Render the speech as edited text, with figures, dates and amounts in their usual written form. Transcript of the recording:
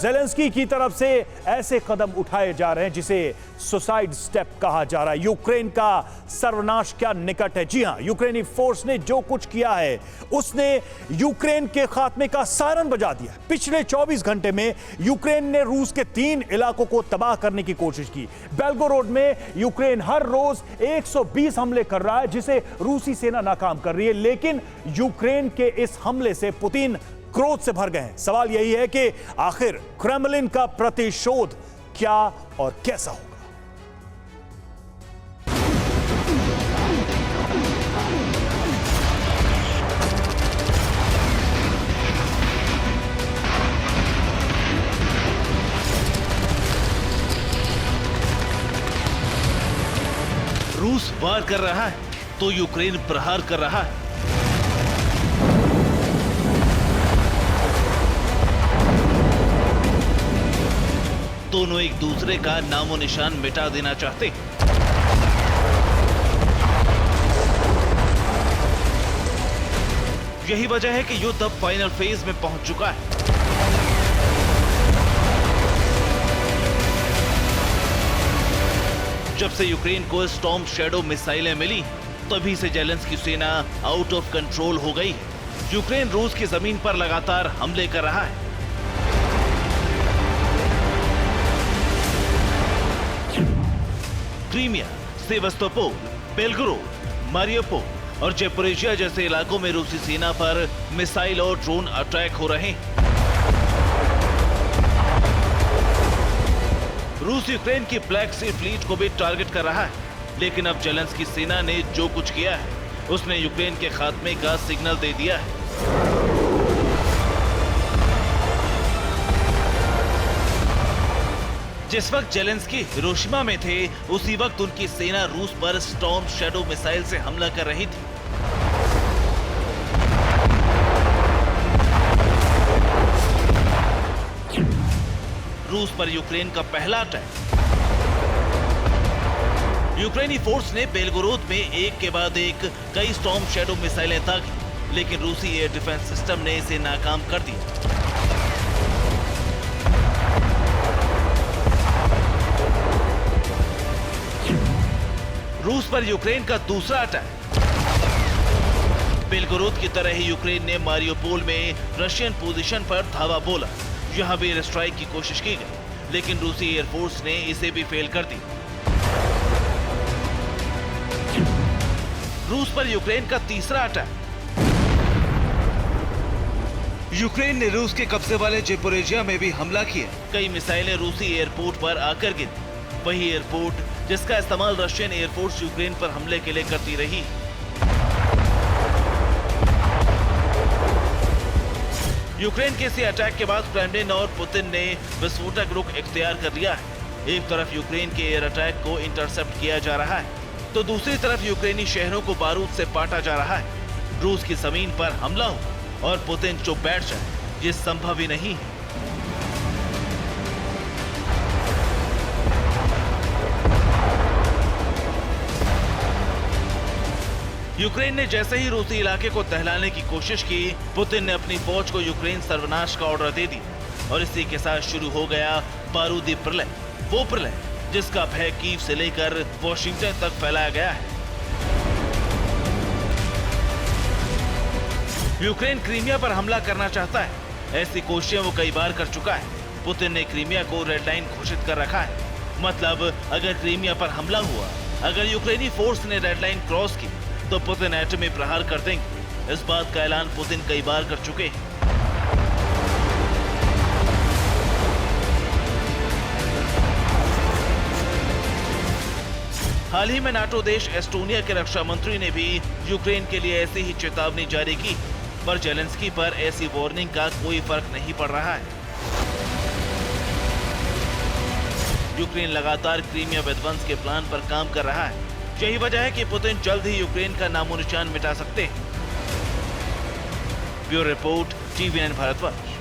Zelensky की तरफ से ऐसे कदम उठाए जा रहे हैं जिसे सुसाइड स्टेप कहा जा रहा है। यूक्रेन का सर्वनाश क्या निकट है। जी हां, यूक्रेनी फोर्स ने जो कुछ किया है उसने यूक्रेन के खात्मे का सायरन बजा दिया। पिछले 24 घंटे में यूक्रेन ने रूस के 3 इलाकों को तबाह करने की कोशिश की। बेल्गोरोड में यूक्रेन हर रोज 120 हमले कर रहा है जिसे रूसी सेना नाकाम कर रही है। लेकिन यूक्रेन के इस हमले से पुतिन क्रोध से भर गए हैं। सवाल यही है कि आखिर क्रेमलिन का प्रतिशोध क्या और कैसा होगा। रूस वार कर रहा है तो यूक्रेन प्रहार कर रहा है। दोनों एक दूसरे का नामो निशान मिटा देना चाहते हैं। यही वजह है कि युद्ध अब फाइनल फेज में पहुंच चुका है। जब से यूक्रेन को स्टॉर्म शैडो मिसाइलें मिली तभी से ज़ेलेंस्की सेना आउट ऑफ कंट्रोल हो गई है। यूक्रेन रूस की जमीन पर लगातार हमले कर रहा है। क्रीमिया, सेवास्तोपोल, बेल्गोरोड, मारियोपोल और ज़ेपोरिजिया जैसे इलाकों में रूसी सेना पर मिसाइल और ड्रोन अटैक हो रहे हैं। रूस यूक्रेन की ब्लैक सी फ्लीट को भी टारगेट कर रहा है। लेकिन अब ज़ेलेंस्की सेना ने जो कुछ किया है उसने यूक्रेन के खात्मे का सिग्नल दे दिया है। जिस वक्त ज़ेलेंस्की हिरोशिमा में थे उसी वक्त उनकी सेना रूस पर स्टॉर्म शैडो मिसाइल से हमला कर रही थी। रूस पर यूक्रेन का पहला अटैक। यूक्रेनी फोर्स ने बेल्गोरोद में एक के बाद एक कई स्टॉर्म शैडो मिसाइलें दागी, लेकिन रूसी एयर डिफेंस सिस्टम ने इसे नाकाम कर दिया। रूस पर यूक्रेन का दूसरा अटैक। बेल्गोरोद की तरह ही यूक्रेन ने मारियोपोल में रशियन पोजीशन पर धावा बोला। यहां भी एयर स्ट्राइक की कोशिश की गई, लेकिन रूसी एयरफोर्स ने इसे भी फेल कर दी। रूस पर यूक्रेन का तीसरा अटैक। यूक्रेन ने रूस के कब्जे वाले ज़ेपोरिजिया में भी हमला किया। कई मिसाइलें रूसी एयरपोर्ट पर आकर गिरी। वही एयरपोर्ट जिसका इस्तेमाल रशियन एयरफोर्स यूक्रेन पर हमले के लिए करती रही। यूक्रेन के इस अटैक के बाद क्रेमलिन और पुतिन ने विस्फोटक रुख इख्तियार कर लिया है। एक तरफ यूक्रेन के एयर अटैक को इंटरसेप्ट किया जा रहा है तो दूसरी तरफ यूक्रेनी शहरों को बारूद से पाटा जा रहा है। रूस की जमीन पर हमला हो और पुतिन चुप बैठ जाए, ये संभव ही नहीं है। यूक्रेन ने जैसे ही रूसी इलाके को दहलाने की कोशिश की, पुतिन ने अपनी फौज को यूक्रेन सर्वनाश का ऑर्डर दे दिया और इसी के साथ शुरू हो गया बारूदी प्रलय। वो प्रलय जिसका भय कीव से लेकर वॉशिंगटन तक फैलाया गया है। यूक्रेन क्रीमिया पर हमला करना चाहता है। ऐसी कोशिशें वो कई बार कर चुका है। पुतिन ने क्रीमिया को रेड लाइन घोषित कर रखा है। मतलब अगर क्रीमिया पर हमला हुआ, अगर यूक्रेनी फोर्स ने रेड लाइन क्रॉस की तो पुतिन एटमी प्रहार कर देंगे। इस बात का ऐलान पुतिन कई बार कर चुके हैं। हाल ही में नाटो देश एस्टोनिया के रक्षा मंत्री ने भी यूक्रेन के लिए ऐसी ही चेतावनी जारी की, पर ज़ेलेंस्की पर ऐसी वार्निंग का कोई फर्क नहीं पड़ रहा है। यूक्रेन लगातार क्रीमिया विध्वंस के प्लान पर काम कर रहा है। यही वजह है कि पुतिन जल्द ही यूक्रेन का नामो निशान मिटा सकते हैं। Bureau report, TVN Bharatvarsh.